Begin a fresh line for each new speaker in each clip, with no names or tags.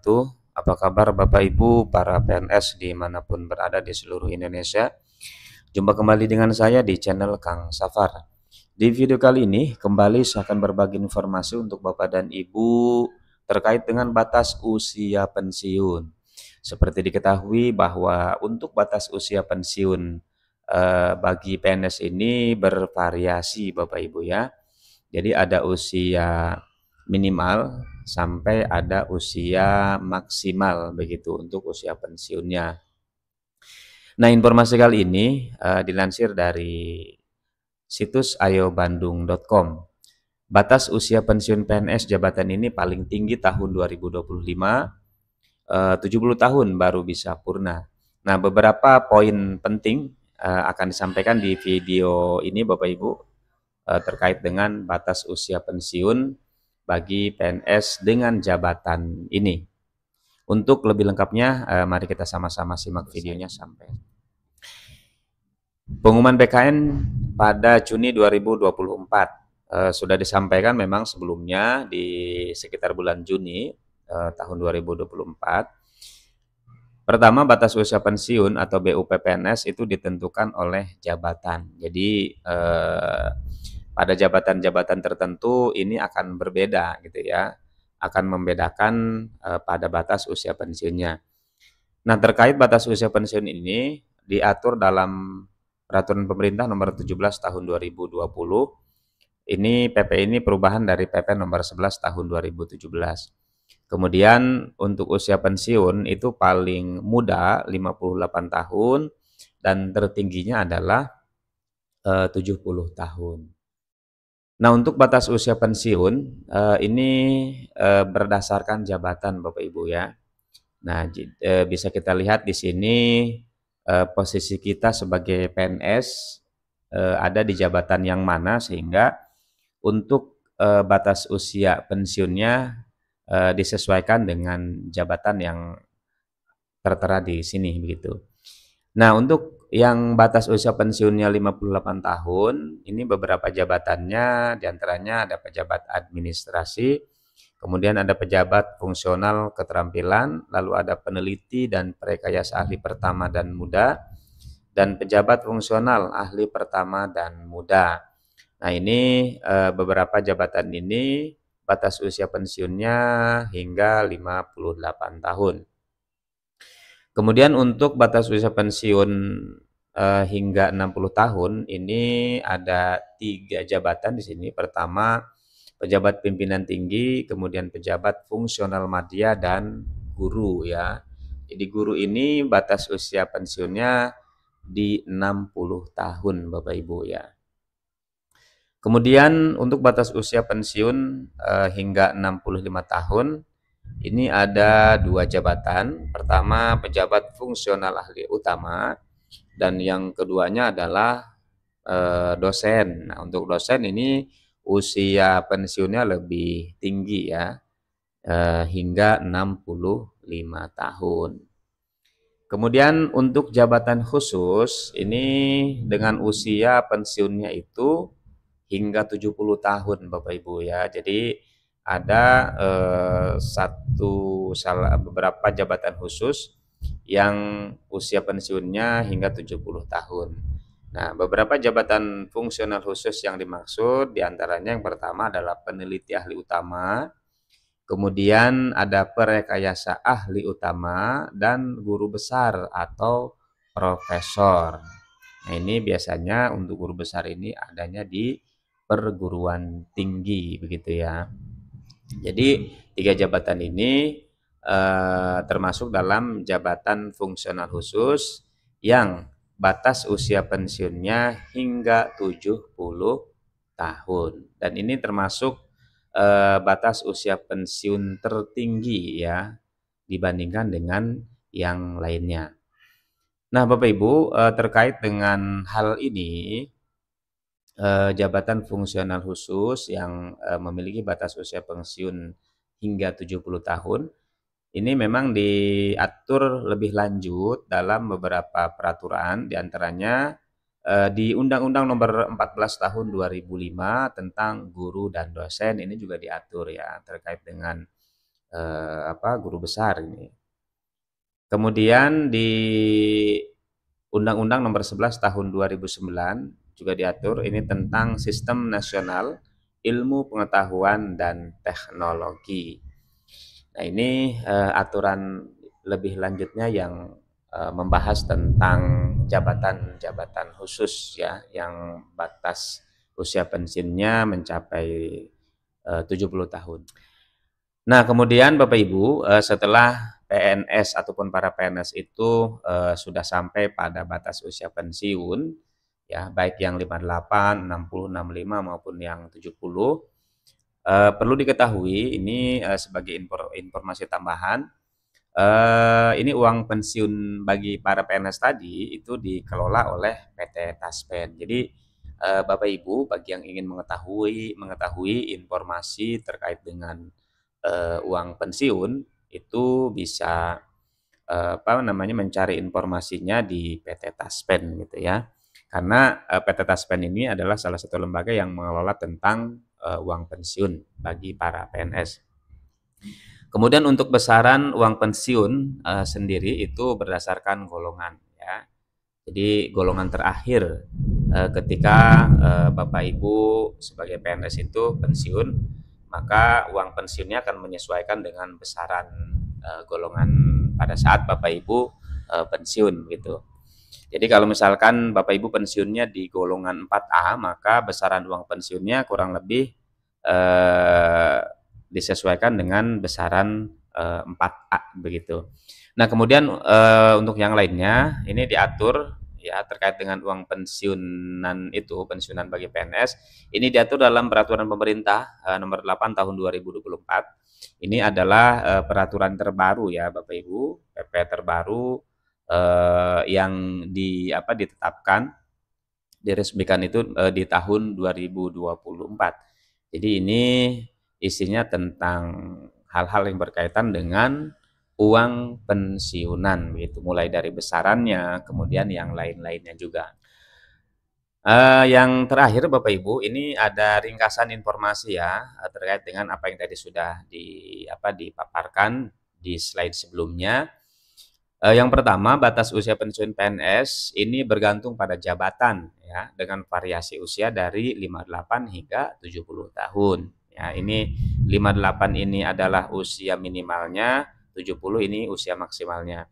wabarakatuh. Apa kabar Bapak Ibu para PNS dimanapun berada di seluruh Indonesia? Jumpa kembali dengan saya di channel Kang Safar. Di video kali ini kembali saya akan berbagi informasi untuk Bapak dan Ibu terkait dengan batas usia pensiun. Seperti diketahui bahwa untuk batas usia pensiun bagi PNS ini bervariasi Bapak Ibu ya. Jadi ada usia minimal sampai ada usia maksimal begitu untuk usia pensiunnya. Nah, informasi kali ini dilansir dari situs ayobandung.com. Batas usia pensiun PNS jabatan ini paling tinggi tahun 2025, 70 tahun baru bisa purna. Nah, beberapa poin penting akan disampaikan di video ini Bapak Ibu terkait dengan batas usia pensiun bagi PNS dengan jabatan ini. Untuk lebih lengkapnya, mari kita sama-sama simak videonya sampai. Pengumuman BKN pada Juni 2024 sudah disampaikan memang sebelumnya di sekitar bulan Juni tahun 2024. Pertama, batas usia pensiun atau BUP-PNS itu ditentukan oleh jabatan. Jadi pada jabatan-jabatan tertentu ini akan berbeda gitu ya, akan membedakan pada batas usia pensiunnya. Nah, terkait batas usia pensiun ini diatur dalam Peraturan Pemerintah Nomor 17 Tahun 2020. Ini PP ini perubahan dari PP Nomor 11 Tahun 2017. Kemudian untuk usia pensiun itu paling muda 58 tahun dan tertingginya adalah 70 tahun. Nah, untuk batas usia pensiun ini berdasarkan jabatan Bapak Ibu ya. Nah, bisa kita lihat di sini posisi kita sebagai PNS ada di jabatan yang mana sehingga untuk batas usia pensiunnya disesuaikan dengan jabatan yang tertera di sini begitu. Nah, untuk yang batas usia pensiunnya 58 tahun, ini beberapa jabatannya diantaranya ada pejabat administrasi, kemudian ada pejabat fungsional keterampilan, lalu ada peneliti dan perekayasa ahli pertama dan muda, dan pejabat fungsional ahli pertama dan muda. Nah, ini beberapa jabatan ini batas usia pensiunnya hingga 58 tahun. Kemudian untuk batas usia pensiun hingga 60 tahun ini ada 3 jabatan di sini. Pertama, pejabat pimpinan tinggi, kemudian pejabat fungsional madya dan guru ya. Jadi guru ini batas usia pensiunnya di 60 tahun Bapak Ibu ya. Kemudian untuk batas usia pensiun hingga 65 tahun ini ada 2 jabatan. Pertama, pejabat fungsional ahli utama dan yang keduanya adalah dosen. Nah, untuk dosen ini usia pensiunnya lebih tinggi ya, hingga 65 tahun. Kemudian untuk jabatan khusus ini dengan usia pensiunnya itu hingga 70 tahun Bapak Ibu ya. Jadi ada beberapa jabatan khusus yang usia pensiunnya hingga 70 tahun. Nah, beberapa jabatan fungsional khusus yang dimaksud diantaranya yang pertama adalah peneliti ahli utama, kemudian ada perekayasa ahli utama dan guru besar atau profesor. Nah, ini biasanya untuk guru besar ini adanya di perguruan tinggi begitu ya. Jadi 3 jabatan ini termasuk dalam jabatan fungsional khusus yang batas usia pensiunnya hingga 70 tahun. Dan ini termasuk batas usia pensiun tertinggi ya dibandingkan dengan yang lainnya. Nah, Bapak Ibu, terkait dengan hal ini jabatan fungsional khusus yang memiliki batas usia pensiun hingga 70 tahun ini memang diatur lebih lanjut dalam beberapa peraturan, diantaranya di Undang-Undang Nomor 14 Tahun 2005 tentang guru dan dosen ini juga diatur ya terkait dengan guru besar ini. Kemudian di Undang-Undang Nomor 11 Tahun 2009 juga diatur ini tentang Sistem Nasional Ilmu Pengetahuan dan Teknologi. Nah, ini aturan lebih lanjutnya yang membahas tentang jabatan-jabatan khusus ya, yang batas usia pensiunnya mencapai 70 tahun. Nah, kemudian Bapak Ibu, setelah PNS ataupun para PNS itu sudah sampai pada batas usia pensiun, ya baik yang 58, 60, 65 maupun yang 70, perlu diketahui ini sebagai informasi tambahan, ini uang pensiun bagi para PNS tadi itu dikelola oleh PT Taspen. Jadi Bapak Ibu bagi yang ingin mengetahui informasi terkait dengan uang pensiun itu bisa mencari informasinya di PT Taspen gitu ya. Karena PT Taspen ini adalah salah satu lembaga yang mengelola tentang uang pensiun bagi para PNS. Kemudian untuk besaran uang pensiun sendiri itu berdasarkan golongan ya. Jadi golongan terakhir ketika Bapak Ibu sebagai PNS itu pensiun, maka uang pensiunnya akan menyesuaikan dengan besaran golongan pada saat Bapak Ibu pensiun gitu. Jadi kalau misalkan Bapak Ibu pensiunnya di golongan 4A, maka besaran uang pensiunnya kurang lebih disesuaikan dengan besaran 4A begitu. Nah, kemudian untuk yang lainnya ini diatur ya terkait dengan uang pensiunan itu, pensiunan bagi PNS, ini diatur dalam peraturan pemerintah nomor 8 tahun 2024. Ini adalah peraturan terbaru ya Bapak Ibu, PP terbaru yang ditetapkan, diresmikan itu di tahun 2024. Jadi ini isinya tentang hal-hal yang berkaitan dengan uang pensiunan gitu, mulai dari besarannya, kemudian yang lain-lainnya juga. Yang terakhir Bapak Ibu, ini ada ringkasan informasi ya terkait dengan apa yang tadi sudah dipaparkan di slide sebelumnya. Yang pertama, batas usia pensiun PNS ini bergantung pada jabatan ya, dengan variasi usia dari 58 hingga 70 tahun. Ya, ini 58 ini adalah usia minimalnya, 70 ini usia maksimalnya.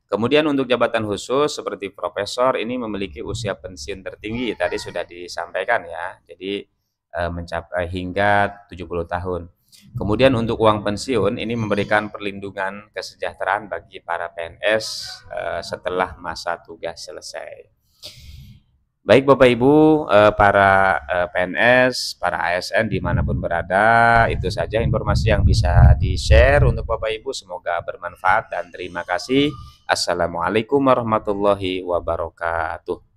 Kemudian untuk jabatan khusus seperti profesor ini memiliki usia pensiun tertinggi, tadi sudah disampaikan ya. Jadi mencapai hingga 70 tahun. Kemudian untuk uang pensiun ini memberikan perlindungan kesejahteraan bagi para PNS setelah masa tugas selesai. Baik Bapak Ibu, para PNS, para ASN dimanapun berada, itu saja informasi yang bisa di-share untuk Bapak Ibu. Semoga bermanfaat dan terima kasih. Assalamualaikum warahmatullahi wabarakatuh.